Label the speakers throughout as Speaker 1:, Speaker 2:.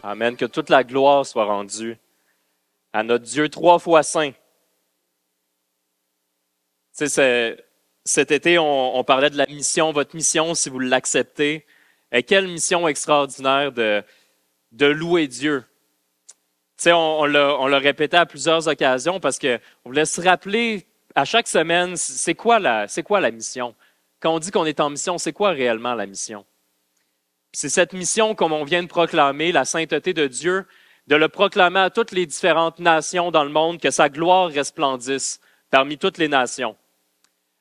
Speaker 1: Amen. Que toute la gloire soit rendue à notre Dieu trois fois saint. Tu sais, cet été, on parlait de la mission, votre mission, si vous l'acceptez. Et quelle mission extraordinaire de louer Dieu. Tu sais, on l'a répété à plusieurs occasions parce qu'on voulait se rappeler à chaque semaine, c'est quoi la mission? Quand on dit qu'on est en mission, c'est quoi réellement la mission? C'est cette mission, comme on vient de proclamer, la sainteté de Dieu, de le proclamer à toutes les différentes nations dans le monde, que sa gloire resplendisse parmi toutes les nations.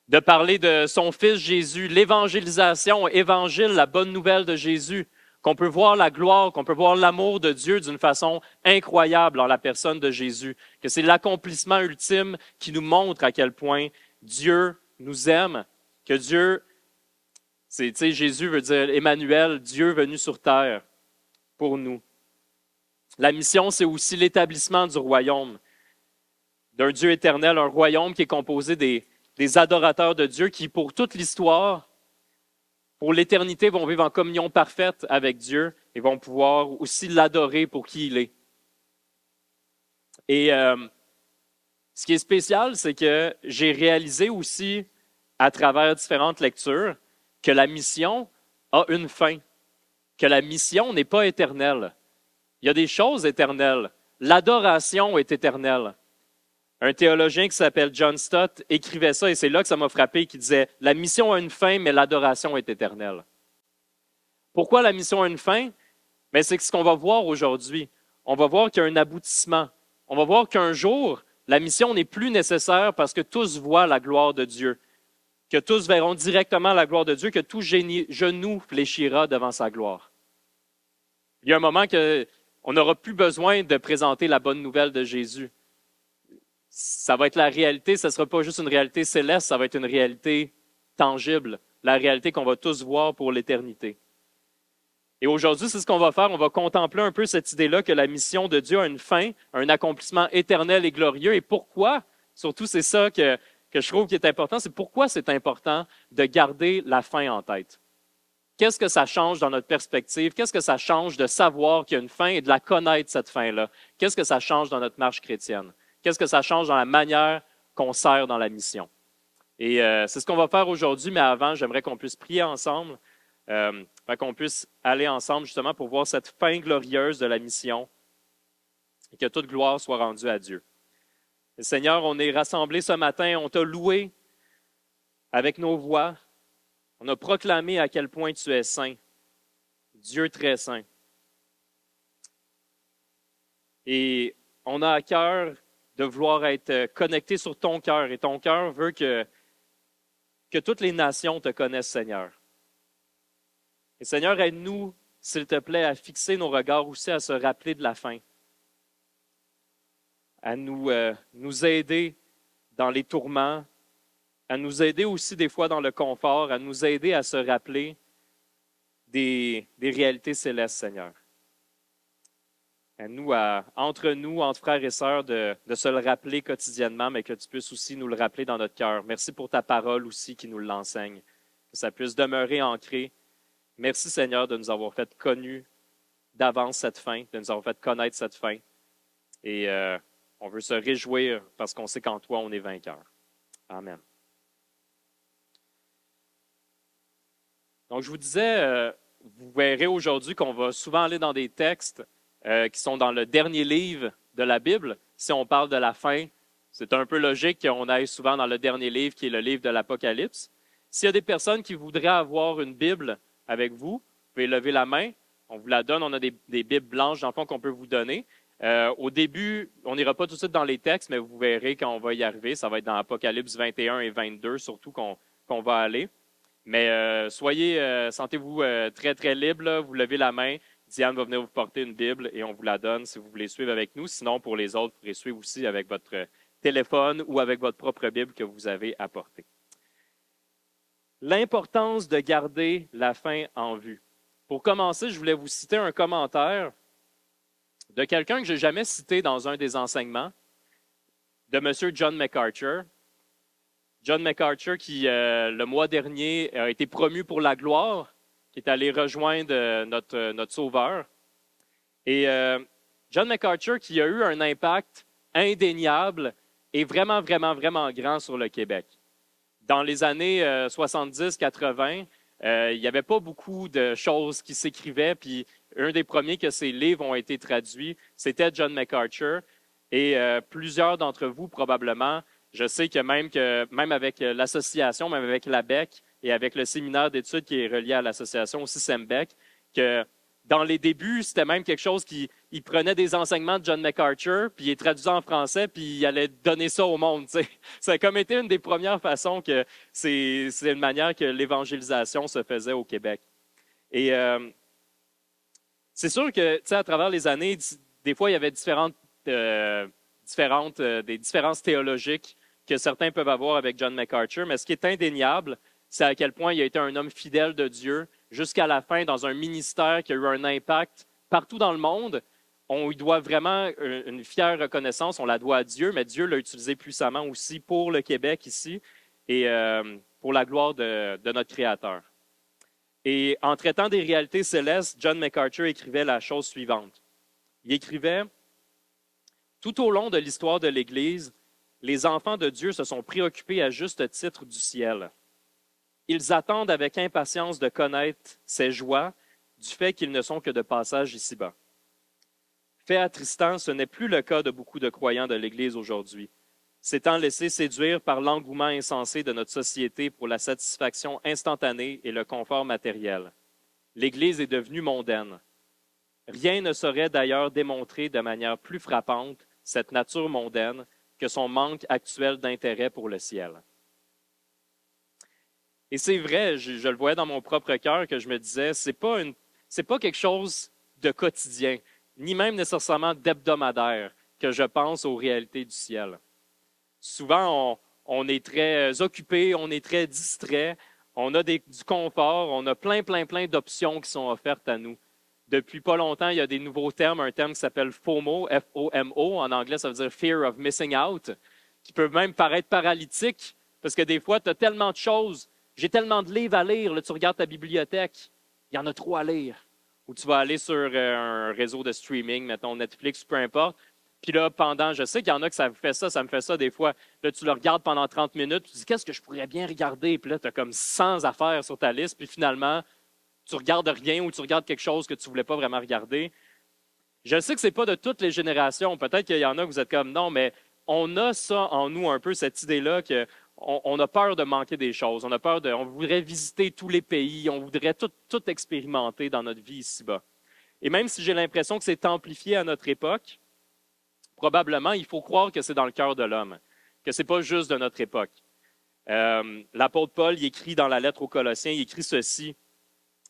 Speaker 1: De parler de son Fils Jésus, l'évangélisation, évangile, la bonne nouvelle de Jésus, qu'on peut voir la gloire, qu'on peut voir l'amour de Dieu d'une façon incroyable en la personne de Jésus, que c'est l'accomplissement ultime qui nous montre à quel point Dieu nous aime, que Dieu, Jésus veut dire Emmanuel, Dieu venu sur terre pour nous. La mission, c'est aussi l'établissement du royaume, d'un Dieu éternel, un royaume qui est composé des adorateurs de Dieu qui, pour toute l'histoire, pour l'éternité, vont vivre en communion parfaite avec Dieu et vont pouvoir aussi l'adorer pour qui il est. Et ce qui est spécial, c'est que j'ai réalisé aussi, à travers différentes lectures, que la mission a une fin, que la mission n'est pas éternelle. Il y a des choses éternelles. L'adoration est éternelle. Un théologien qui s'appelle John Stott écrivait ça, et c'est là que ça m'a frappé, qui disait « La mission a une fin, mais l'adoration est éternelle. » Pourquoi la mission a une fin? Mais c'est ce qu'on va voir aujourd'hui. On va voir qu'il y a un aboutissement. On va voir qu'un jour, la mission n'est plus nécessaire parce que tous voient la gloire de Dieu, que tous verront directement la gloire de Dieu, que tout genou fléchira devant sa gloire. Il y a un moment qu'on n'aura plus besoin de présenter la bonne nouvelle de Jésus. Ça va être la réalité, ce ne sera pas juste une réalité céleste, ça va être une réalité tangible, la réalité qu'on va tous voir pour l'éternité. Et aujourd'hui, c'est ce qu'on va faire, on va contempler un peu cette idée-là que la mission de Dieu a une fin, un accomplissement éternel et glorieux. Et pourquoi? Surtout, c'est ça que je trouve qui est important, c'est pourquoi c'est important de garder la fin en tête. Qu'est-ce que ça change dans notre perspective? Qu'est-ce que ça change de savoir qu'il y a une fin et de la connaître, cette fin-là? Qu'est-ce que ça change dans notre marche chrétienne? Qu'est-ce que ça change dans la manière qu'on sert dans la mission? Et c'est ce qu'on va faire aujourd'hui, mais avant, j'aimerais qu'on puisse prier ensemble, qu'on puisse aller ensemble justement pour voir cette fin glorieuse de la mission et que toute gloire soit rendue à Dieu. Et Seigneur, on est rassemblés ce matin, on t'a loué avec nos voix, on a proclamé à quel point tu es saint, Dieu très saint. Et on a à cœur de vouloir être connecté sur ton cœur. Et ton cœur veut que toutes les nations te connaissent, Seigneur. Et Seigneur, aide-nous, s'il te plaît, à fixer nos regards aussi, à se rappeler de la fin. À nous aider dans les tourments, à nous aider aussi des fois dans le confort, à nous aider à se rappeler des réalités célestes, Seigneur. À nous, entre frères et sœurs, de se le rappeler quotidiennement, mais que tu puisses aussi nous le rappeler dans notre cœur. Merci pour ta parole aussi qui nous l'enseigne, que ça puisse demeurer ancré. Merci Seigneur de nous avoir fait connu d'avance cette fin, de nous avoir fait connaître cette fin. Et on veut se réjouir parce qu'on sait qu'en toi, on est vainqueur. Amen. Donc, je vous disais, vous verrez aujourd'hui qu'on va souvent aller dans des textes qui sont dans le dernier livre de la Bible. Si on parle de la fin, c'est un peu logique qu'on aille souvent dans le dernier livre, qui est le livre de l'Apocalypse. S'il y a des personnes qui voudraient avoir une Bible avec vous, vous pouvez lever la main. On vous la donne. On a des Bibles blanches, dans le fond, qu'on peut vous donner. Au début, on n'ira pas tout de suite dans les textes, mais vous verrez quand on va y arriver. Ça va être dans Apocalypse 21 et 22, surtout qu'on va aller. Mais sentez-vous très, très libre. Là. Vous levez la main. Diane va venir vous porter une Bible et on vous la donne si vous voulez suivre avec nous. Sinon, pour les autres, vous pourrez suivre aussi avec votre téléphone ou avec votre propre Bible que vous avez apportée. L'importance de garder la fin en vue. Pour commencer, je voulais vous citer un commentaire de quelqu'un que je n'ai jamais cité dans un des enseignements, de M. John MacArthur. John MacArthur qui, le mois dernier, a été promu pour la gloire, qui est allé rejoindre notre Sauveur. Et John MacArthur, qui a eu un impact indéniable et vraiment, vraiment, vraiment grand sur le Québec. Dans les années 70-80, il n'y avait pas beaucoup de choses qui s'écrivaient, puis un des premiers que ses livres ont été traduits, c'était John MacArthur. Et plusieurs d'entre vous, probablement, je sais même avec l'association, même avec l'ABEC et avec le séminaire d'études qui est relié à l'association aussi SEMBEC, que dans les débuts, c'était même quelque chose qui il prenait des enseignements de John MacArthur, puis il les traduisait en français, puis il allait donner ça au monde. T'sais. Ça a comme été une des premières façons que c'est une manière que l'évangélisation se faisait au Québec. Et c'est sûr que, à travers les années, des fois, il y avait des différences théologiques que certains peuvent avoir avec John MacArthur, mais ce qui est indéniable, c'est à quel point il a été un homme fidèle de Dieu jusqu'à la fin dans un ministère qui a eu un impact partout dans le monde. On lui doit vraiment une fière reconnaissance, on la doit à Dieu, mais Dieu l'a utilisé puissamment aussi pour le Québec ici et pour la gloire de notre Créateur. Et en traitant des réalités célestes, John MacArthur écrivait la chose suivante. Il écrivait « Tout au long de l'histoire de l'Église, les enfants de Dieu se sont préoccupés à juste titre du ciel. Ils attendent avec impatience de connaître ses joies du fait qu'ils ne sont que de passage ici-bas. Fait attristant, ce n'est plus le cas de beaucoup de croyants de l'Église aujourd'hui. S'étant laissés séduire par l'engouement insensé de notre société pour la satisfaction instantanée et le confort matériel. L'Église est devenue mondaine. Rien ne saurait d'ailleurs démontrer de manière plus frappante cette nature mondaine que son manque actuel d'intérêt pour le ciel. » Et c'est vrai, je le voyais dans mon propre cœur que je me disais, c'est pas quelque chose de quotidien, ni même nécessairement d'hebdomadaire que je pense aux réalités du ciel. Souvent, on est très occupé, on est très distrait, on a du confort, on a plein d'options qui sont offertes à nous. Depuis pas longtemps, il y a des nouveaux termes, un terme qui s'appelle FOMO, F-O-M-O, en anglais ça veut dire Fear of Missing Out, qui peut même paraître paralytique, parce que des fois, tu as tellement de choses, j'ai tellement de livres à lire, là, tu regardes ta bibliothèque, il y en a trop à lire. Ou tu vas aller sur un réseau de streaming, mettons Netflix, peu importe, puis là, je sais qu'il y en a que ça me fait ça des fois. Là, tu le regardes pendant 30 minutes, tu te dis, qu'est-ce que je pourrais bien regarder? Puis là, tu as comme 100 affaires sur ta liste, puis finalement, tu regardes rien ou tu regardes quelque chose que tu ne voulais pas vraiment regarder. Je sais que ce n'est pas de toutes les générations. Peut-être qu'il y en a que vous êtes comme, non, mais on a ça en nous un peu, cette idée-là qu'on a peur de manquer des choses. On voudrait visiter tous les pays, on voudrait tout expérimenter dans notre vie ici-bas. Et même si j'ai l'impression que c'est amplifié à notre époque, probablement, il faut croire que c'est dans le cœur de l'homme, que ce n'est pas juste de notre époque. L'apôtre Paul, il écrit dans la lettre aux Colossiens, il écrit ceci,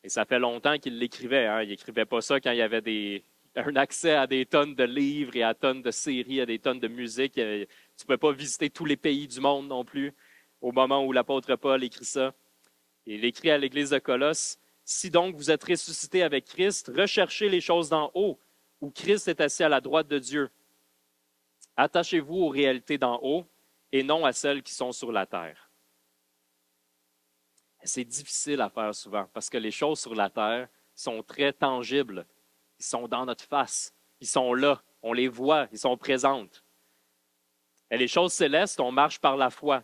Speaker 1: et ça fait longtemps qu'il l'écrivait. Hein. Il n'écrivait pas ça quand il y avait un accès à des tonnes de livres et à tonnes de séries, à des tonnes de musique. Tu ne peux pas visiter tous les pays du monde non plus au moment où l'apôtre Paul écrit ça. Et il écrit à l'Église de Colosse, « Si donc vous êtes ressuscités avec Christ, recherchez les choses d'en haut, où Christ est assis à la droite de Dieu. Attachez-vous aux réalités d'en haut et non à celles qui sont sur la terre. » C'est difficile à faire souvent parce que les choses sur la terre sont très tangibles. Ils sont dans notre face. Ils sont là. On les voit. Ils sont présentes. Et les choses célestes, on marche par la foi.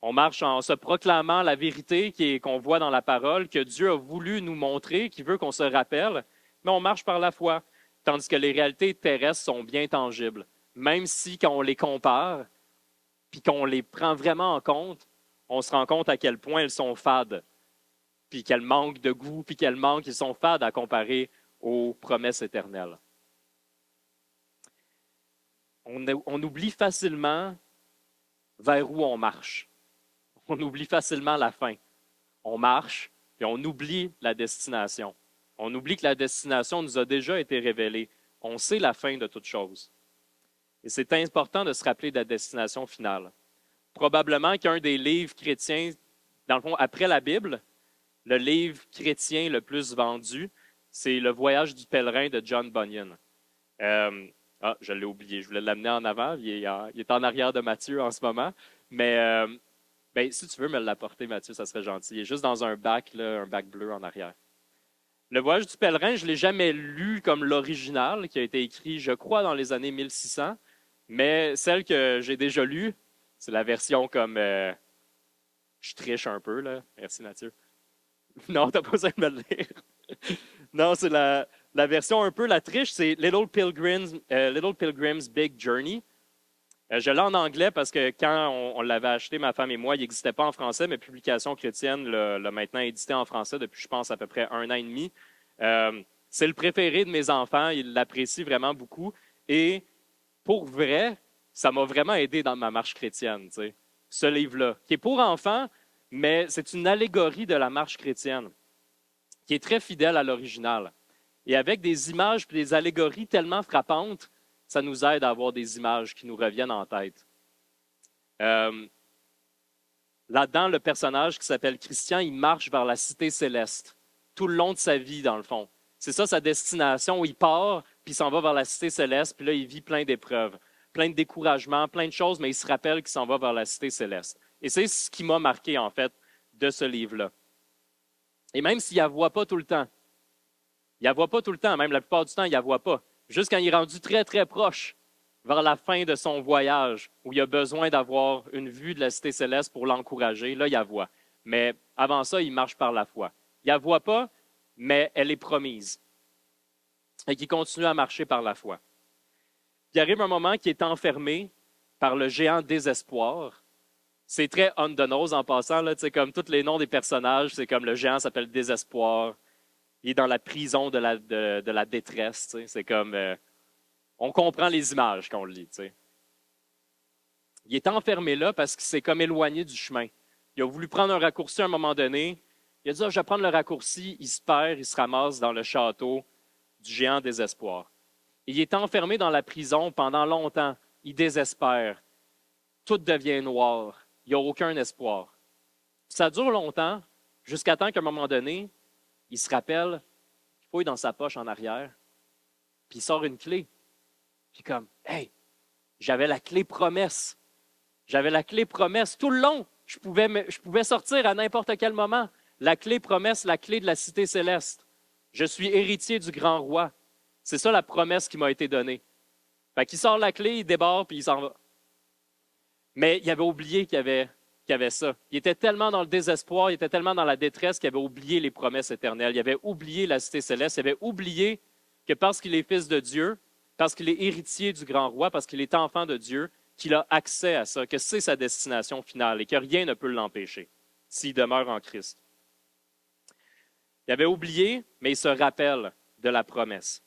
Speaker 1: On marche en se proclamant la vérité qu'on voit dans la parole, que Dieu a voulu nous montrer, qu'il veut qu'on se rappelle, mais on marche par la foi. Tandis que les réalités terrestres sont bien tangibles. Même si, quand on les compare, puis qu'on les prend vraiment en compte, on se rend compte à quel point elles sont fades, puis qu'elles manquent de goût, puis qu'ils sont fades à comparer aux promesses éternelles. On oublie facilement vers où on marche. On oublie facilement la fin. On marche, puis on oublie la destination. On oublie que la destination nous a déjà été révélée. On sait la fin de toute chose. Et c'est important de se rappeler de la destination finale. Probablement qu'un des livres chrétiens, dans le fond, après la Bible, le livre chrétien le plus vendu, c'est Le Voyage du pèlerin de John Bunyan. Je l'ai oublié, je voulais l'amener en avant. Il est en arrière de Matthieu en ce moment. Mais si tu veux me l'apporter, Mathieu, ça serait gentil. Il est juste dans un bac, là, un bac bleu en arrière. Le Voyage du pèlerin, je ne l'ai jamais lu comme l'original, qui a été écrit, je crois, dans les années 1600, mais celle que j'ai déjà lue, c'est la version comme... je triche un peu, là. Merci, Mathieu. Non, t'as pas besoin de me le lire. Non, c'est la version un peu la triche, c'est Little Pilgrim's Big Journey. Je l'ai en anglais parce que quand on l'avait acheté, ma femme et moi, il n'existait pas en français, mais Publication chrétienne l'a maintenant édité en français depuis, je pense, à peu près 1 an et demi. C'est le préféré de mes enfants, ils l'apprécient vraiment beaucoup. Et pour vrai, ça m'a vraiment aidé dans ma marche chrétienne, tu sais, ce livre-là, qui est pour enfants, mais c'est une allégorie de la marche chrétienne, qui est très fidèle à l'original. Et avec des images et des allégories tellement frappantes, ça nous aide à avoir des images qui nous reviennent en tête. Là-dedans, le personnage qui s'appelle Christian, il marche vers la cité céleste, tout le long de sa vie, dans le fond. C'est ça sa destination, où il part, puis il s'en va vers la cité céleste, puis là, il vit plein d'épreuves, plein de découragements, plein de choses, mais il se rappelle qu'il s'en va vers la cité céleste. Et c'est ce qui m'a marqué, en fait, de ce livre-là. Et même s'il ne la voit pas tout le temps, il ne la voit pas tout le temps, même la plupart du temps, il ne la voit pas. Juste quand il est rendu très, très proche, vers la fin de son voyage, où il a besoin d'avoir une vue de la cité céleste pour l'encourager, là, il la voit. Mais avant ça, il marche par la foi. Il ne la voit pas, mais elle est promise. Et qu'il continue à marcher par la foi. Puis il arrive un moment qui est enfermé par le géant désespoir. C'est très on the nose en passant, là, comme tous les noms des personnages, c'est comme le géant s'appelle Désespoir. Il est dans la prison de la détresse. C'est comme... on comprend les images quand on le lit. Il est enfermé là parce qu'il s'est comme éloigné du chemin. Il a voulu prendre un raccourci à un moment donné. Il a dit, je vais prendre le raccourci. Il se perd, il se ramasse dans le château du géant désespoir. Il est enfermé dans la prison pendant longtemps. Il désespère. Tout devient noir. Il n'y a aucun espoir. Ça dure longtemps, jusqu'à temps qu'à un moment donné, il se rappelle qu'il fouille dans sa poche en arrière, puis il sort une clé. Puis comme, hey, j'avais la clé promesse. J'avais la clé promesse tout le long. Je pouvais sortir à n'importe quel moment. La clé promesse, la clé de la cité céleste. Je suis héritier du grand roi. C'est ça la promesse qui m'a été donnée. Fait qu'il sort la clé, il déborde, puis il s'en va. Mais il avait oublié qu'il y avait ça. Il était tellement dans le désespoir, il était tellement dans la détresse qu'il avait oublié les promesses éternelles. Il avait oublié la cité céleste. Il avait oublié que parce qu'il est fils de Dieu, parce qu'il est héritier du grand roi, parce qu'il est enfant de Dieu, qu'il a accès à ça, que c'est sa destination finale et que rien ne peut l'empêcher s'il demeure en Christ. Il avait oublié, mais il se rappelle de la promesse.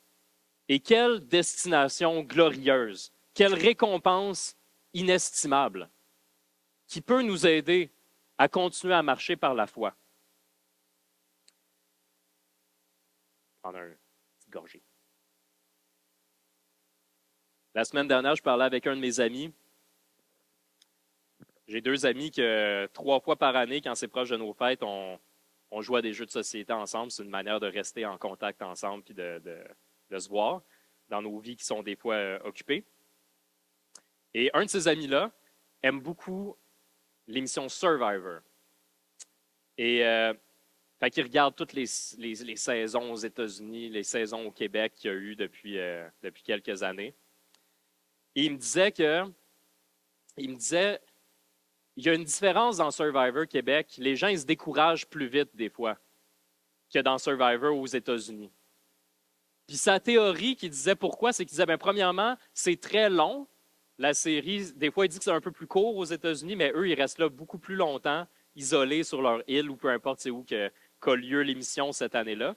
Speaker 1: Et quelle destination glorieuse, quelle récompense inestimable qui peut nous aider à continuer à marcher par la foi. Prendre une petite gorgée. La semaine dernière, je parlais avec un de mes amis. J'ai 2 amis que 3 fois par année, quand c'est proche de nos fêtes, on joue à des jeux de société ensemble. C'est une manière de rester en contact ensemble et de se voir dans nos vies qui sont des fois occupées. Et un de ces amis-là aime beaucoup l'émission Survivor. Et fait qu'il regarde toutes les saisons aux États-Unis, les saisons au Québec qu'il y a eu depuis quelques années. Et il me disait, il y a une différence dans Survivor Québec. Les gens, ils se découragent plus vite des fois que dans Survivor aux États-Unis. Puis sa théorie qui disait pourquoi, c'est qu'il disait, premièrement, c'est très long. La série, des fois, il dit que c'est un peu plus court aux États-Unis, mais eux, ils restent là beaucoup plus longtemps, isolés sur leur île ou peu importe c'est où qu'a lieu l'émission cette année-là.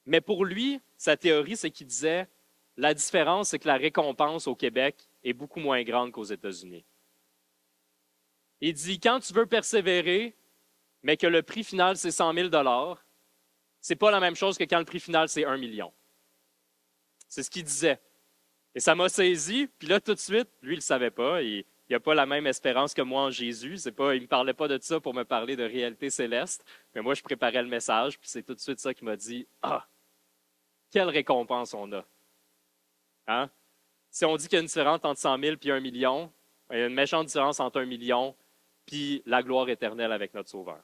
Speaker 1: Mais pour lui, sa théorie, c'est qu'il disait, la différence, c'est que la récompense au Québec est beaucoup moins grande qu'aux États-Unis. Il dit, quand tu veux persévérer, mais que le prix final, c'est 100 000 $, c'est pas la même chose que quand le prix final, c'est 1 million. C'est ce qu'il disait. Et ça m'a saisi, puis là, tout de suite, lui, il ne le savait pas. Il n'a pas la même espérance que moi en Jésus. Il ne me parlait pas de ça pour me parler de réalité céleste. Mais moi, je préparais le message, puis c'est tout de suite ça qui m'a dit, ah, quelle récompense on a. Hein? Si on dit qu'il y a une différence entre 100 000 et 1 million, il y a une méchante différence entre 1 million puis la gloire éternelle avec notre Sauveur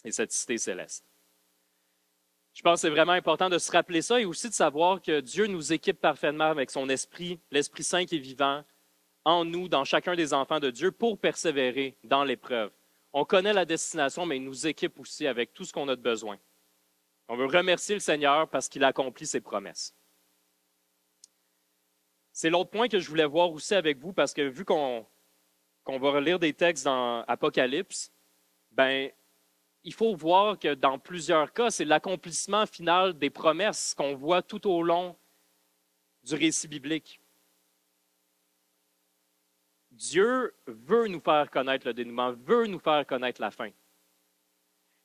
Speaker 1: et cette cité céleste. Je pense que c'est vraiment important de se rappeler ça et aussi de savoir que Dieu nous équipe parfaitement avec son esprit, l'Esprit Saint qui est vivant en nous, dans chacun des enfants de Dieu, pour persévérer dans l'épreuve. On connaît la destination, mais il nous équipe aussi avec tout ce qu'on a de besoin. On veut remercier le Seigneur parce qu'il accomplit ses promesses. C'est l'autre point que je voulais voir aussi avec vous, parce que vu qu'on va relire des textes dans Apocalypse, ben, il faut voir que dans plusieurs cas, c'est l'accomplissement final des promesses qu'on voit tout au long du récit biblique. Dieu veut nous faire connaître le dénouement, veut nous faire connaître la fin.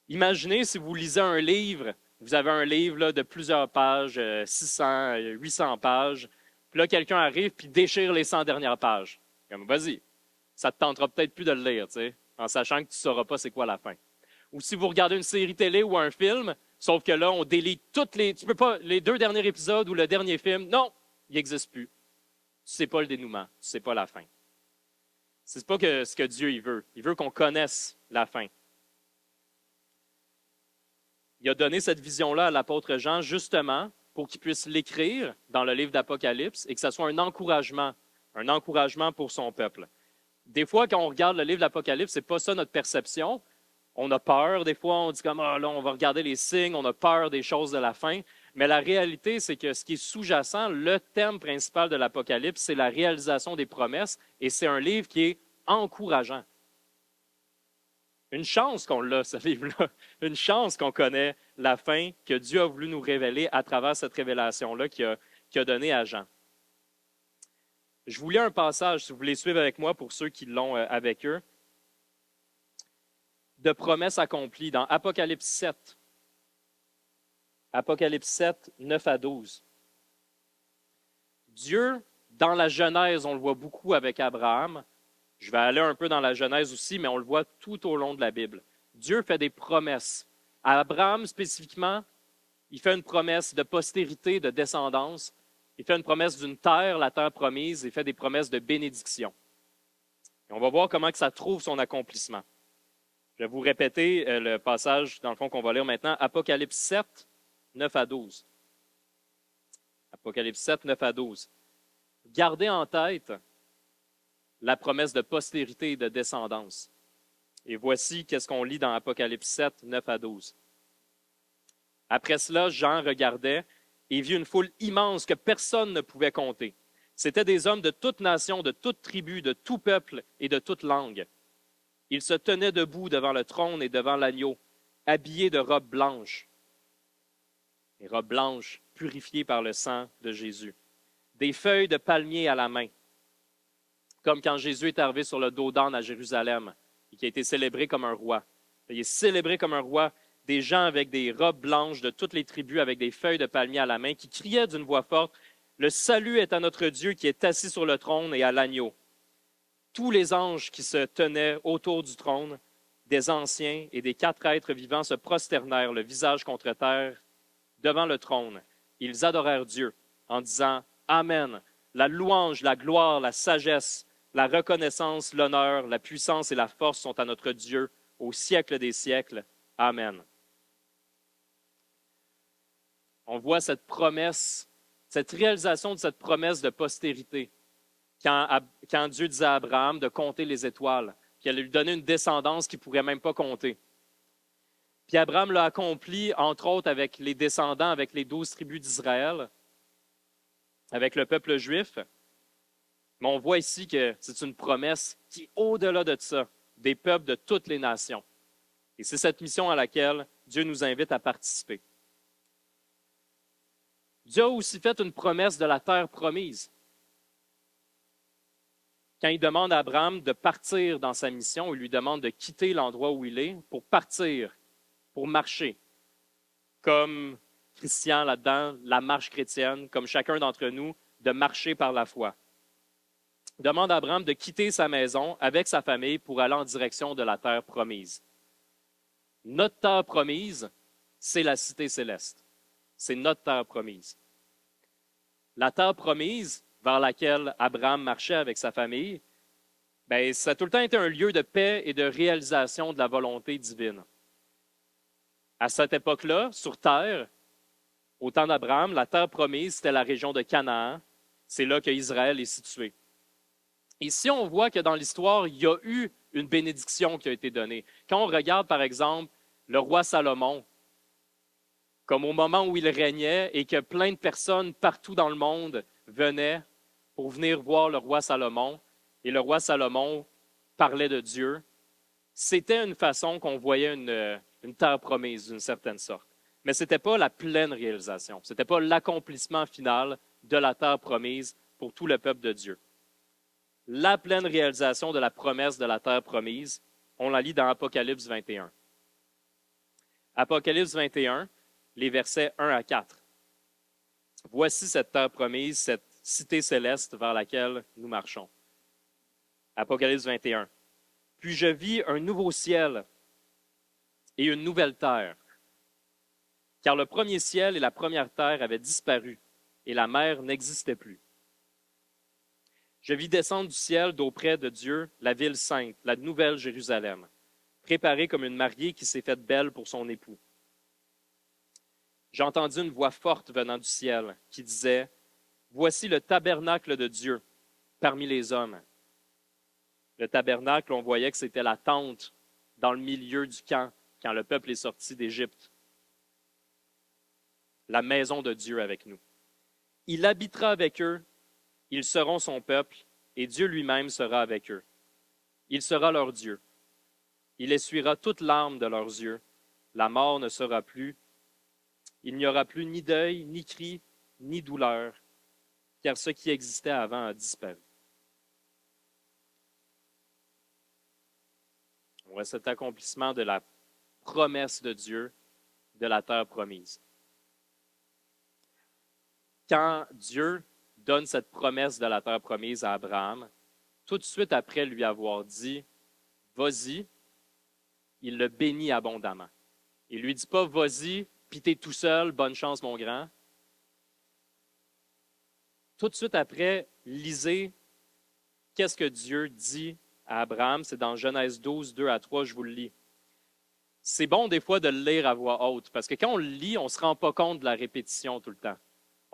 Speaker 1: Imaginez si vous lisez un livre, vous avez un livre là, de plusieurs pages, 600, 800 pages, puis là, quelqu'un arrive et déchire les 100 dernières pages. Comme, vas-y, ça ne te tentera peut-être plus de le lire, tu sais, en sachant que tu ne sauras pas c'est quoi la fin. Ou si vous regardez une série télé ou un film, sauf que là, on délite toutes les... Tu peux pas, les 2 derniers épisodes ou le dernier film, non, il n'existe plus. Tu ne sais pas le dénouement, tu ne sais pas la fin. C'est pas que ce que Dieu il veut. Il veut qu'on connaisse la fin. Il a donné cette vision-là à l'apôtre Jean justement pour qu'il puisse l'écrire dans le livre d'Apocalypse et que ce soit un encouragement pour son peuple. Des fois, quand on regarde le livre d'Apocalypse, ce n'est pas ça notre perception. On a peur, des fois, on dit comme là, on va regarder les signes, on a peur des choses de la fin. Mais la réalité, c'est que ce qui est sous-jacent, le thème principal de l'Apocalypse, c'est la réalisation des promesses et c'est un livre qui est encourageant. Une chance qu'on l'a, ce livre-là. Une chance qu'on connaît la fin que Dieu a voulu nous révéler à travers cette révélation-là qu'il a donnée à Jean. Je vous lis un passage, si vous voulez suivre avec moi, pour ceux qui l'ont avec eux, de promesses accomplies dans Apocalypse 7. Apocalypse 7, 9 à 12. Dieu, dans la Genèse, on le voit beaucoup avec Abraham. Je vais aller un peu dans la Genèse aussi, mais on le voit tout au long de la Bible. Dieu fait des promesses. À Abraham, spécifiquement, il fait une promesse de postérité, de descendance. Il fait une promesse d'une terre, la terre promise. Il fait des promesses de bénédiction. Et on va voir comment que ça trouve son accomplissement. Je vais vous répéter le passage, dans le fond, qu'on va lire maintenant. Apocalypse 7, 9 à 12. Apocalypse 7, 9 à 12. Gardez en tête la promesse de postérité et de descendance. Et voici qu'est-ce qu'on lit dans Apocalypse 7, 9 à 12. Après cela, Jean regardait et vit une foule immense que personne ne pouvait compter. C'étaient des hommes de toute nation, de toute tribu, de tout peuple et de toute langue. Ils se tenaient debout devant le trône et devant l'agneau, habillés de robes blanches. Les robes blanches purifiées par le sang de Jésus. Des feuilles de palmier à la main, comme quand Jésus est arrivé sur le dos d'âne à Jérusalem et qui a été célébré comme un roi. Il est célébré comme un roi, des gens avec des robes blanches de toutes les tribus, avec des feuilles de palmier à la main, qui criaient d'une voix forte, « Le salut est à notre Dieu qui est assis sur le trône et à l'agneau. » Tous les anges qui se tenaient autour du trône, des anciens et des 4 êtres vivants se prosternèrent, le visage contre terre, devant le trône. Ils adorèrent Dieu en disant « Amen ». La louange, la gloire, la sagesse, la reconnaissance, l'honneur, la puissance et la force sont à notre Dieu au siècle des siècles. Amen. On voit cette promesse, cette réalisation de cette promesse de postérité. Quand Dieu disait à Abraham de compter les étoiles, qu'il allait lui donner une descendance qu'il ne pourrait même pas compter. Puis Abraham l'a accompli, entre autres, avec les descendants, avec les 12 tribus d'Israël, avec le peuple juif. Mais on voit ici que c'est une promesse qui est au-delà de ça, des peuples de toutes les nations. Et c'est cette mission à laquelle Dieu nous invite à participer. Dieu a aussi fait une promesse de la terre promise. Quand il demande à Abraham de partir dans sa mission, il lui demande de quitter l'endroit où il est pour partir, pour marcher. Comme Christian là-dedans, la marche chrétienne, comme chacun d'entre nous, de marcher par la foi. Il demande à Abraham de quitter sa maison avec sa famille pour aller en direction de la terre promise. Notre terre promise, c'est la cité céleste. C'est notre terre promise. La terre promise vers laquelle Abraham marchait avec sa famille, ça a tout le temps été un lieu de paix et de réalisation de la volonté divine. À cette époque-là, sur terre, Au temps d'Abraham, la terre promise, c'était la région de Canaan. C'est là qu'Israël est situé. Ici, on voit que dans l'histoire, il y a eu une bénédiction qui a été donnée. Quand on regarde, par exemple, le roi Salomon, comme au moment où il régnait et que plein de personnes partout dans le monde venaient pour venir voir le roi Salomon, et le roi Salomon parlait de Dieu, c'était une façon qu'on voyait une terre promise d'une certaine sorte. Mais ce n'était pas la pleine réalisation, ce n'était pas l'accomplissement final de la terre promise pour tout le peuple de Dieu. La pleine réalisation de la promesse de la terre promise, on la lit dans Apocalypse 21. Apocalypse 21, les versets 1 à 4. Voici cette terre promise, cette cité céleste vers laquelle nous marchons. Apocalypse 21. Puis je vis un nouveau ciel et une nouvelle terre, car le premier ciel et la première terre avaient disparu, et la mer n'existait plus. Je vis descendre du ciel d'auprès de Dieu la ville sainte, la nouvelle Jérusalem, préparée comme une mariée qui s'est faite belle pour son époux. J'ai entendu une voix forte venant du ciel qui disait, « Voici le tabernacle de Dieu parmi les hommes. » Le tabernacle, on voyait que c'était la tente dans le milieu du camp quand le peuple est sorti d'Égypte. La maison de Dieu avec nous. Il habitera avec eux, ils seront son peuple, et Dieu lui-même sera avec eux. Il sera leur Dieu. Il essuiera toute larme de leurs yeux. La mort ne sera plus. Il n'y aura plus ni deuil, ni cri, ni douleur, car ce qui existait avant a disparu. On voit cet accomplissement de la promesse de Dieu de la terre promise. Quand Dieu donne cette promesse de la terre promise à Abraham, tout de suite après lui avoir dit « Vas-y », il le bénit abondamment. Il ne lui dit pas « Vas-y, puis t'es tout seul, bonne chance mon grand ». Tout de suite après, lisez qu'est-ce que Dieu dit à Abraham. C'est dans Genèse 12, 2 à 3, je vous le lis. C'est bon des fois de le lire à voix haute, parce que quand on le lit, on ne se rend pas compte de la répétition tout le temps.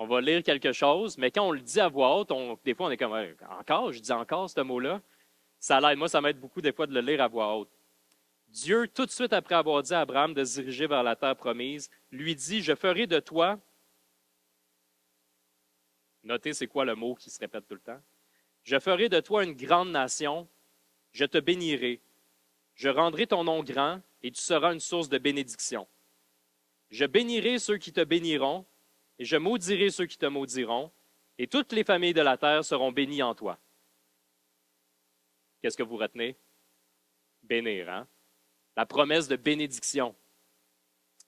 Speaker 1: On va lire quelque chose, mais quand on le dit à voix haute, des fois on est comme encore, je dis encore ce mot-là. Ça l'aide. Moi, ça m'aide beaucoup des fois de le lire à voix haute. Dieu, tout de suite après avoir dit à Abraham de se diriger vers la terre promise, lui dit, je ferai de toi, notez c'est quoi le mot qui se répète tout le temps, je ferai de toi une grande nation, je te bénirai, je rendrai ton nom grand et tu seras une source de bénédiction. Je bénirai ceux qui te béniront, et je maudirai ceux qui te maudiront, et toutes les familles de la terre seront bénies en toi. Qu'est-ce que vous retenez? Bénir, hein? La promesse de bénédiction,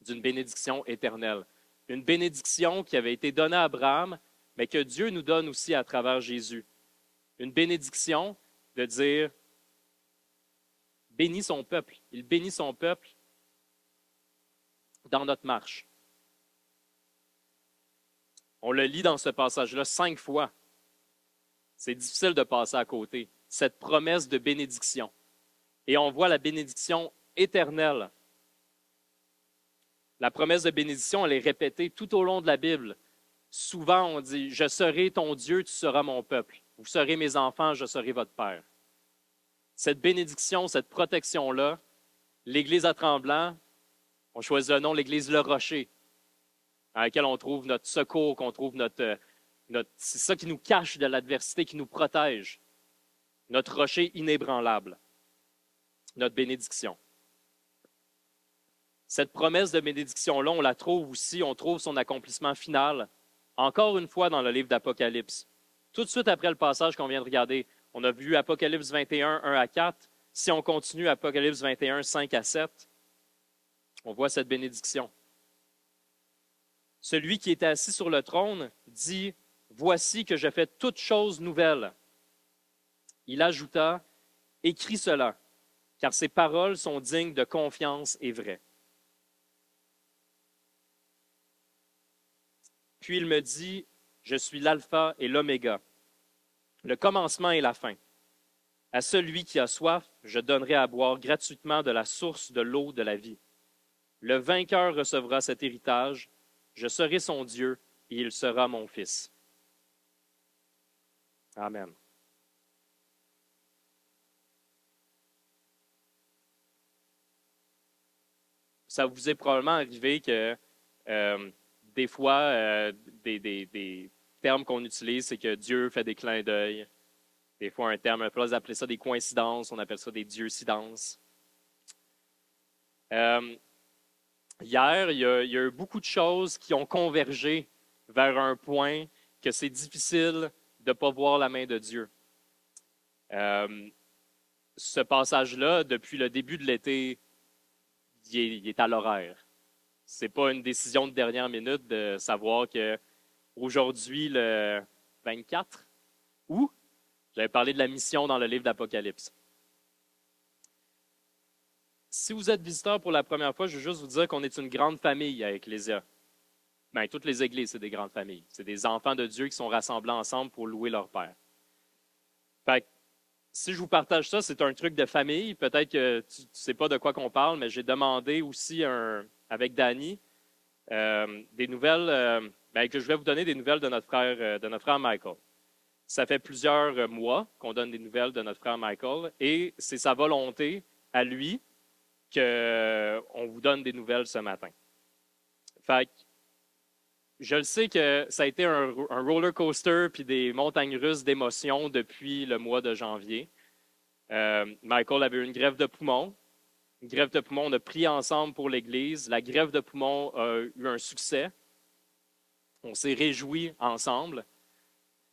Speaker 1: d'une bénédiction éternelle. Une bénédiction qui avait été donnée à Abraham, mais que Dieu nous donne aussi à travers Jésus. Une bénédiction de dire, bénis son peuple. Il bénit son peuple dans notre marche. On le lit dans ce passage-là 5 fois. C'est difficile de passer à côté. Cette promesse de bénédiction. Et on voit la bénédiction éternelle. La promesse de bénédiction, elle est répétée tout au long de la Bible. Souvent, on dit, je serai ton Dieu, tu seras mon peuple. Vous serez mes enfants, je serai votre Père. Cette bénédiction, cette protection-là, l'Église à Tremblant, on choisit le nom, l'Église Le Rocher, dans laquelle on trouve notre secours, qu'on trouve c'est ça qui nous cache de l'adversité, qui nous protège. Notre rocher inébranlable. Notre bénédiction. Cette promesse de bénédiction-là, on la trouve aussi, on trouve son accomplissement final, encore une fois dans le livre d'Apocalypse. Tout de suite après le passage qu'on vient de regarder, on a vu Apocalypse 21, 1 à 4. Si on continue Apocalypse 21, 5 à 7, on voit cette bénédiction. Celui qui était assis sur le trône dit, « Voici que je fais toutes choses nouvelles. » Il ajouta, « Écris cela, car ces paroles sont dignes de confiance et vraies. » Puis il me dit, « Je suis l'alpha et l'oméga, le commencement et la fin. À celui qui a soif, je donnerai à boire gratuitement de la source de l'eau de la vie. Le vainqueur recevra cet héritage, Je serai son Dieu et il sera mon fils. Amen. Ça vous est probablement arrivé que des fois, des termes qu'on utilise, c'est que Dieu fait des clins d'œil. Des fois, un terme, à place d'appeler ça des coïncidences, on appelle ça des dieucidences. Hier, il y a eu beaucoup de choses qui ont convergé vers un point que c'est difficile de ne pas voir la main de Dieu. Ce passage-là, depuis le début de l'été, il est à l'horaire. Ce n'est pas une décision de dernière minute de savoir que aujourd'hui, le 24 août, j'avais parlé de la mission dans le livre d'Apocalypse. Si vous êtes visiteur pour la première fois, je veux juste vous dire qu'on est une grande famille à Ecclésia. Bien, toutes les églises, c'est des grandes familles. C'est des enfants de Dieu qui sont rassemblés ensemble pour louer leur Père. Fait que, si je vous partage ça, c'est un truc de famille. Peut-être que tu ne sais pas de quoi qu'on parle, mais j'ai demandé aussi avec Danny des nouvelles, que je vais vous donner des nouvelles de notre frère Michael. Ça fait plusieurs mois qu'on donne des nouvelles de notre frère Michael et c'est sa volonté à lui qu'on vous donne des nouvelles ce matin. Fait que, je le sais que ça a été un roller coaster puis des montagnes russes d'émotions depuis le mois de janvier. Michael avait eu une greffe de poumon. Une greffe de poumon, on a prié ensemble pour l'Église. La greffe de poumon a eu un succès. On s'est réjouis ensemble.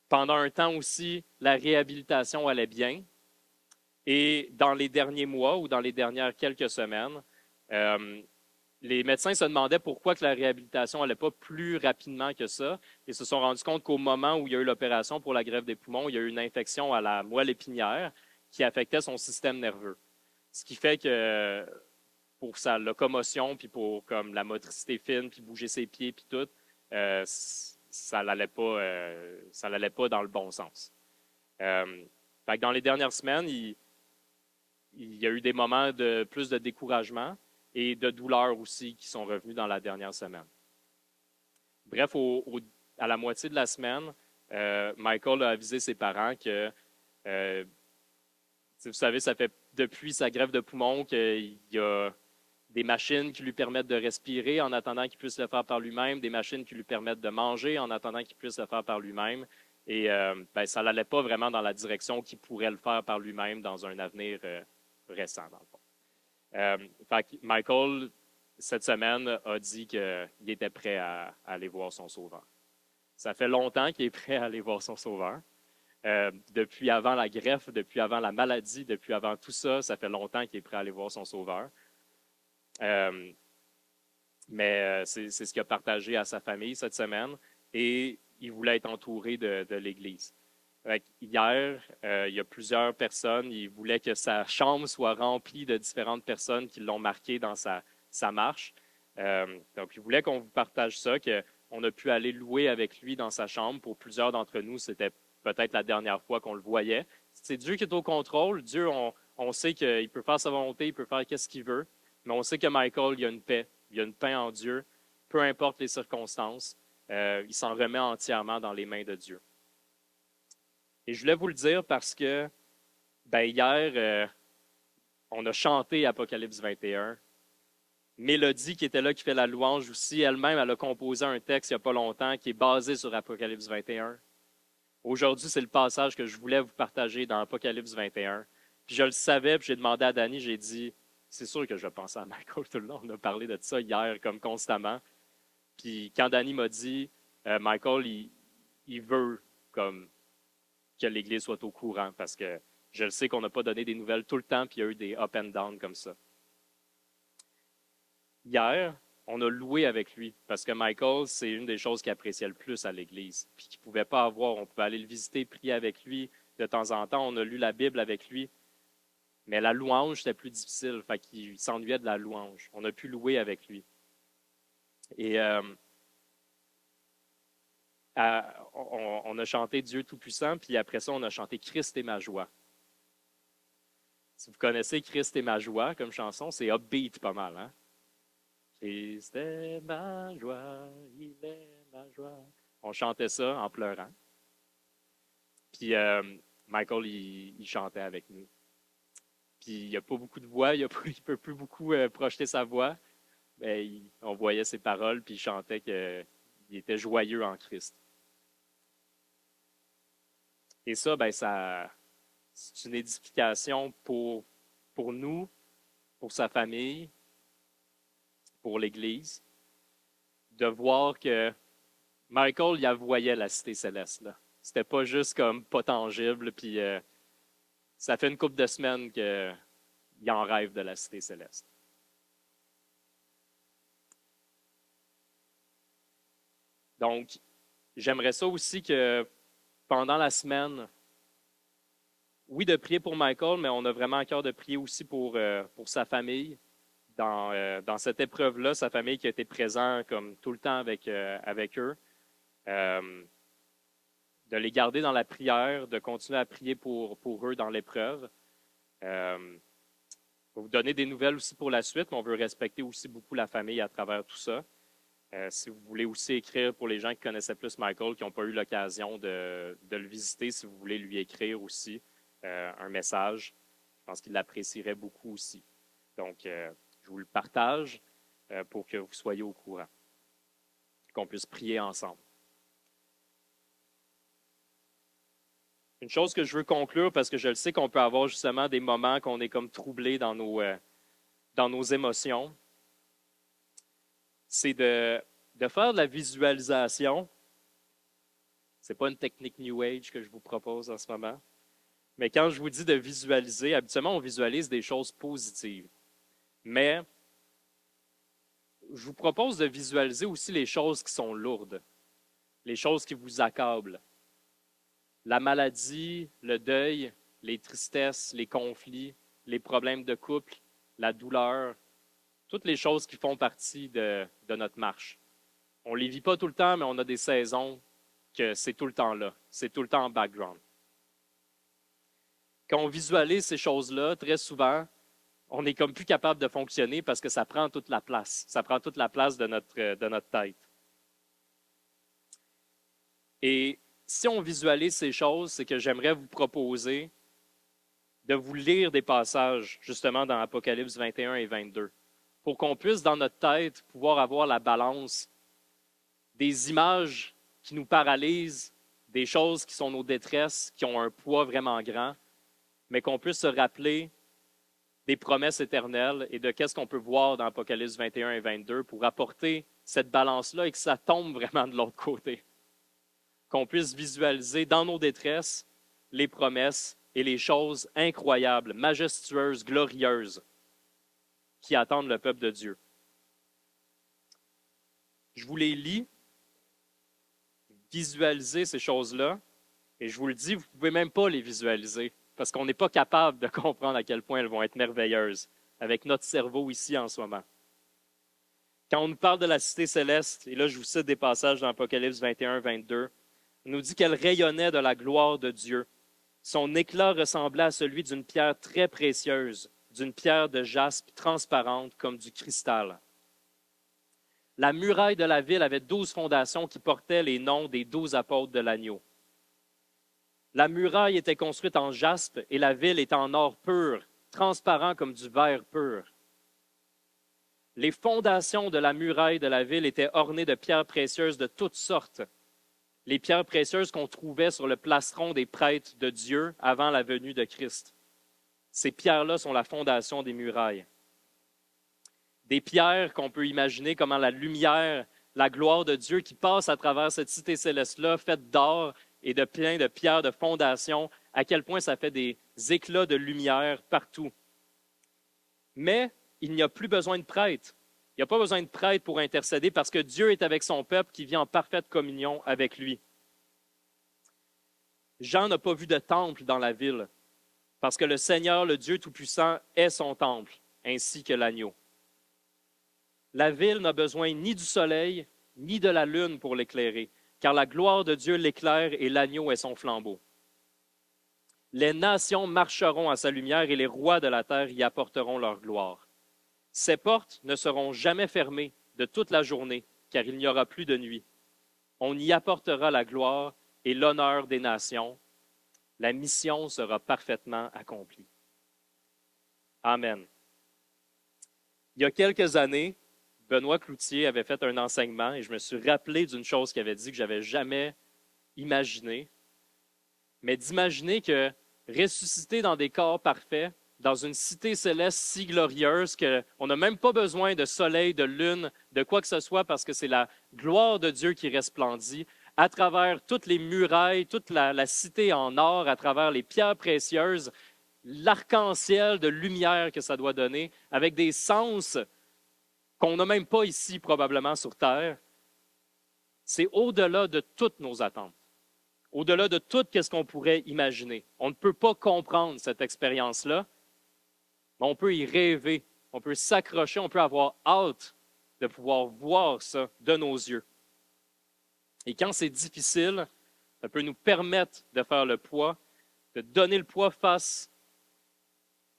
Speaker 1: Pendant un temps aussi, la réhabilitation allait bien. Et dans les derniers mois ou dans les dernières quelques semaines, les médecins se demandaient pourquoi que la réhabilitation n'allait pas plus rapidement que ça. Ils se sont rendus compte qu'au moment où il y a eu l'opération pour la greffe des poumons, il y a eu une infection à la moelle épinière qui affectait son système nerveux. Ce qui fait que pour sa locomotion, puis pour comme la motricité fine, puis bouger ses pieds, puis tout, ça n'allait pas dans le bon sens. Fait que dans les dernières semaines, il y a eu des moments de plus de découragement et de douleur aussi qui sont revenus dans la dernière semaine. Bref, à la moitié de la semaine, Michael a avisé ses parents que, vous savez, ça fait depuis sa greffe de poumon qu'il y a des machines qui lui permettent de respirer en attendant qu'il puisse le faire par lui-même, des machines qui lui permettent de manger en attendant qu'il puisse le faire par lui-même. Et ça n'allait pas vraiment dans la direction qu'il pourrait le faire par lui-même dans un avenir récent, dans le fond. Fait que Michael, cette semaine, a dit qu'il était prêt à aller voir son sauveur. Ça fait longtemps qu'il est prêt à aller voir son sauveur. Depuis avant la greffe, depuis avant la maladie, depuis avant tout ça, ça fait longtemps qu'il est prêt à aller voir son sauveur. Mais c'est ce qu'il a partagé à sa famille cette semaine et il voulait être entouré de l'Église. Hier, il y a plusieurs personnes, il voulait que sa chambre soit remplie de différentes personnes qui l'ont marqué dans sa marche. Donc, il voulait qu'on vous partage ça, qu'on a pu aller louer avec lui dans sa chambre. Pour plusieurs d'entre nous, c'était peut-être la dernière fois qu'on le voyait. C'est Dieu qui est au contrôle. Dieu, on sait qu'il peut faire sa volonté, il peut faire ce qu'il veut. Mais on sait que Michael, il y a une paix. Il y a une paix en Dieu. Peu importe les circonstances, il s'en remet entièrement dans les mains de Dieu. Et je voulais vous le dire parce que hier, on a chanté Apocalypse 21. Mélodie, qui était là, qui fait la louange aussi, elle-même, elle a composé un texte il n'y a pas longtemps qui est basé sur Apocalypse 21. Aujourd'hui, c'est le passage que je voulais vous partager dans Apocalypse 21. Puis je le savais, puis j'ai demandé à Danny, j'ai dit, c'est sûr que je pensais à Michael tout le long. On a parlé de ça hier, comme constamment. Puis quand Danny m'a dit, Michael, il veut comme que l'Église soit au courant parce que je le sais qu'on n'a pas donné des nouvelles tout le temps, puis il y a eu des up and down comme ça. Hier, on a loué avec lui parce que Michael, c'est une des choses qu'il appréciait le plus à l'Église, puis qu'il ne pouvait pas avoir. On pouvait aller le visiter, prier avec lui. De temps en temps, on a lu la Bible avec lui. Mais la louange, c'était plus difficile. Fait qu'il s'ennuyait de la louange. On a pu louer avec lui. Et on a chanté Dieu Tout-Puissant, puis après ça, on a chanté Christ est ma joie. Si vous connaissez Christ est ma joie comme chanson, c'est upbeat pas mal. Hein? Christ est ma joie, il est ma joie. On chantait ça en pleurant. Puis Michael, il chantait avec nous. Puis il n'a pas beaucoup de voix, il ne peut plus beaucoup projeter sa voix. Mais on voyait ses paroles, puis il chantait qu'il était joyeux en Christ. Et ça, ben, c'est une édification pour nous, pour sa famille, pour l'Église, de voir que Michael, il voyait la cité céleste. Là. C'était pas juste comme pas tangible, puis ça fait une couple de semaines qu'il en rêve de la cité céleste. Donc, j'aimerais ça aussi que pendant la semaine, oui, de prier pour Michael, mais on a vraiment à cœur de prier aussi pour sa famille. Dans cette épreuve-là, sa famille qui a été présente comme tout le temps avec eux. De les garder dans la prière, de continuer à prier pour eux dans l'épreuve. On va vous donner des nouvelles aussi pour la suite, mais on veut respecter aussi beaucoup la famille à travers tout ça. Si vous voulez aussi écrire pour les gens qui connaissaient plus Michael, qui n'ont pas eu l'occasion de le visiter, si vous voulez lui écrire aussi un message, je pense qu'il l'apprécierait beaucoup aussi. Donc, je vous le partage pour que vous soyez au courant, qu'on puisse prier ensemble. Une chose que je veux conclure, parce que je le sais qu'on peut avoir justement des moments qu'on est comme troublé dans nos émotions, c'est de faire de la visualisation. Ce n'est pas une technique New Age que je vous propose en ce moment. Mais quand je vous dis de visualiser, habituellement, on visualise des choses positives. Mais je vous propose de visualiser aussi les choses qui sont lourdes, les choses qui vous accablent. La maladie, le deuil, les tristesses, les conflits, les problèmes de couple, la douleur, toutes les choses qui font partie de notre marche. On ne les vit pas tout le temps, mais on a des saisons que c'est tout le temps là. C'est tout le temps en background. Quand on visualise ces choses-là, très souvent, on n'est comme plus capable de fonctionner parce que ça prend toute la place. Ça prend toute la place de notre tête. Et si on visualise ces choses, c'est que j'aimerais vous proposer de vous lire des passages, justement, dans Apocalypse 21 et 22, pour qu'on puisse, dans notre tête, pouvoir avoir la balance des images qui nous paralysent, des choses qui sont nos détresses, qui ont un poids vraiment grand, mais qu'on puisse se rappeler des promesses éternelles et de qu'est-ce qu'on peut voir dans Apocalypse 21 et 22 pour apporter cette balance-là et que ça tombe vraiment de l'autre côté. Qu'on puisse visualiser dans nos détresses les promesses et les choses incroyables, majestueuses, glorieuses qui attendent le peuple de Dieu. Je vous les lis, visualisez ces choses-là, et je vous le dis, vous ne pouvez même pas les visualiser parce qu'on n'est pas capable de comprendre à quel point elles vont être merveilleuses avec notre cerveau ici en ce moment. Quand on nous parle de la cité céleste, et là je vous cite des passages dans Apocalypse 21-22, on nous dit qu'elle rayonnait de la gloire de Dieu. Son éclat ressemblait à celui d'une pierre très précieuse, d'une pierre de jaspe transparente comme du cristal. La muraille de la ville avait 12 fondations qui portaient les noms des 12 apôtres de l'agneau. La muraille était construite en jaspe et la ville était en or pur, transparent comme du verre pur. Les fondations de la muraille de la ville étaient ornées de pierres précieuses de toutes sortes. Les pierres précieuses qu'on trouvait sur le plastron des prêtres de Dieu avant la venue de Christ. Ces pierres-là sont la fondation des murailles. Des pierres qu'on peut imaginer comment la lumière, la gloire de Dieu qui passe à travers cette cité céleste-là, faite d'or et de plein de pierres de fondation, à quel point ça fait des éclats de lumière partout. Mais il n'y a plus besoin de prêtre. Il n'y a pas besoin de prêtre pour intercéder parce que Dieu est avec son peuple qui vit en parfaite communion avec lui. Jean n'a pas vu de temple dans la ville parce que le Seigneur, le Dieu Tout-Puissant, est son temple, ainsi que l'agneau. La ville n'a besoin ni du soleil, ni de la lune pour l'éclairer, car la gloire de Dieu l'éclaire et l'agneau est son flambeau. Les nations marcheront à sa lumière et les rois de la terre y apporteront leur gloire. Ces portes ne seront jamais fermées de toute la journée, car il n'y aura plus de nuit. On y apportera la gloire et l'honneur des nations. La mission sera parfaitement accomplie. Amen. Il y a quelques années, Benoît Cloutier avait fait un enseignement et je me suis rappelé d'une chose qu'il avait dit que je n'avais jamais imaginée, mais d'imaginer que ressusciter dans des corps parfaits, dans une cité céleste si glorieuse qu'on n'a même pas besoin de soleil, de lune, de quoi que ce soit, parce que c'est la gloire de Dieu qui resplendit à travers toutes les murailles, toute la cité en or, à travers les pierres précieuses, l'arc-en-ciel de lumière que ça doit donner, avec des sens qu'on n'a même pas ici probablement sur Terre. C'est au-delà de toutes nos attentes, au-delà de tout ce qu'on pourrait imaginer. On ne peut pas comprendre cette expérience-là, mais on peut y rêver, on peut s'accrocher, on peut avoir hâte de pouvoir voir ça de nos yeux. Et quand c'est difficile, ça peut nous permettre de faire le poids, de donner le poids face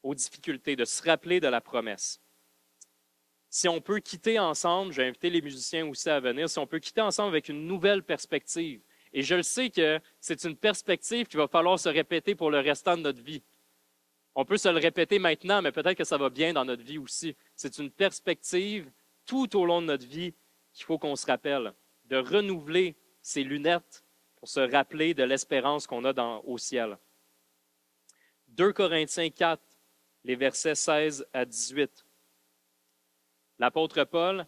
Speaker 1: aux difficultés, de se rappeler de la promesse. Si on peut quitter ensemble, j'ai invité les musiciens aussi à venir, si on peut quitter ensemble avec une nouvelle perspective. Et je le sais que c'est une perspective qu'il va falloir se répéter pour le restant de notre vie. On peut se le répéter maintenant, mais peut-être que ça va bien dans notre vie aussi. C'est une perspective tout au long de notre vie qu'il faut qu'on se rappelle, de renouveler ses lunettes pour se rappeler de l'espérance qu'on a au ciel. 2 Corinthiens 4, les versets 16 à 18. L'apôtre Paul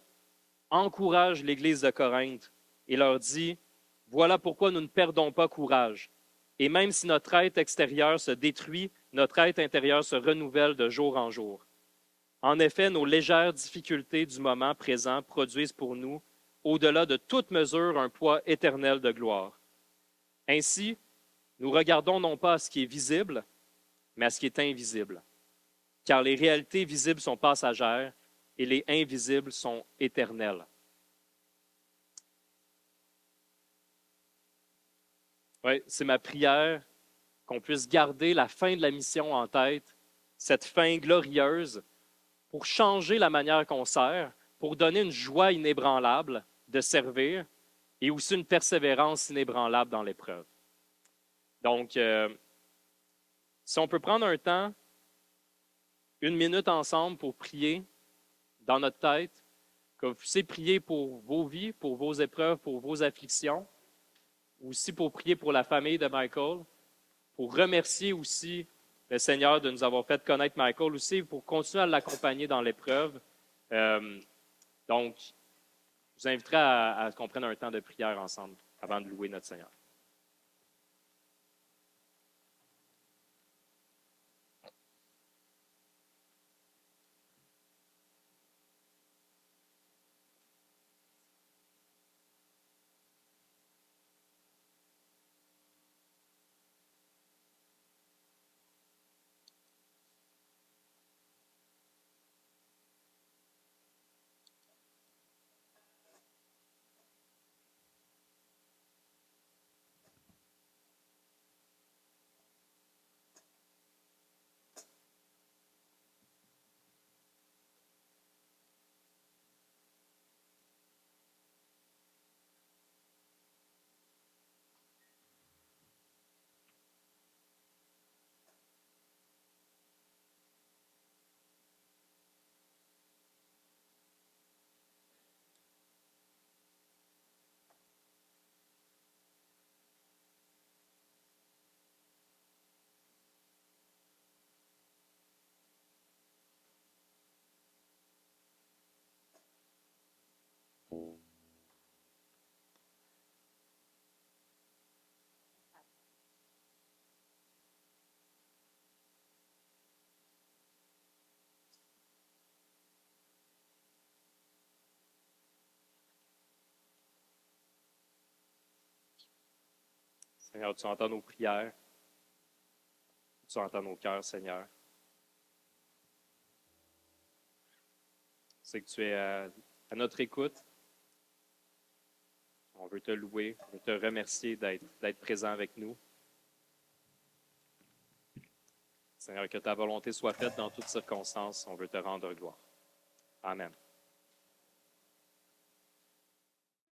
Speaker 1: encourage l'Église de Corinthe et leur dit, « Voilà pourquoi nous ne perdons pas courage. Et même si notre être extérieur se détruit, notre être intérieur se renouvelle de jour en jour. En effet, nos légères difficultés du moment présent produisent pour nous, au-delà de toute mesure, un poids éternel de gloire. Ainsi, nous regardons non pas à ce qui est visible, mais à ce qui est invisible. Car les réalités visibles sont passagères et les invisibles sont éternelles. » Oui, c'est ma prière qu'on puisse garder la fin de la mission en tête, cette fin glorieuse, pour changer la manière qu'on sert, pour donner une joie inébranlable de servir et aussi une persévérance inébranlable dans l'épreuve. Donc, si on peut prendre un temps, 1 minute ensemble pour prier dans notre tête, que vous puissiez prier pour vos vies, pour vos épreuves, pour vos afflictions, aussi pour prier pour la famille de Michael, pour remercier aussi le Seigneur de nous avoir fait connaître Michael aussi, pour continuer à l'accompagner dans l'épreuve. Donc, je vous inviterai à qu'on prenne un temps de prière ensemble avant de louer notre Seigneur. Seigneur, tu entends nos prières, tu entends nos cœurs, Seigneur. C'est que tu es à notre écoute. On veut te louer, on veut te remercier d'être présent avec nous. Seigneur, que ta volonté soit faite dans toutes circonstances. On veut te rendre gloire. Amen.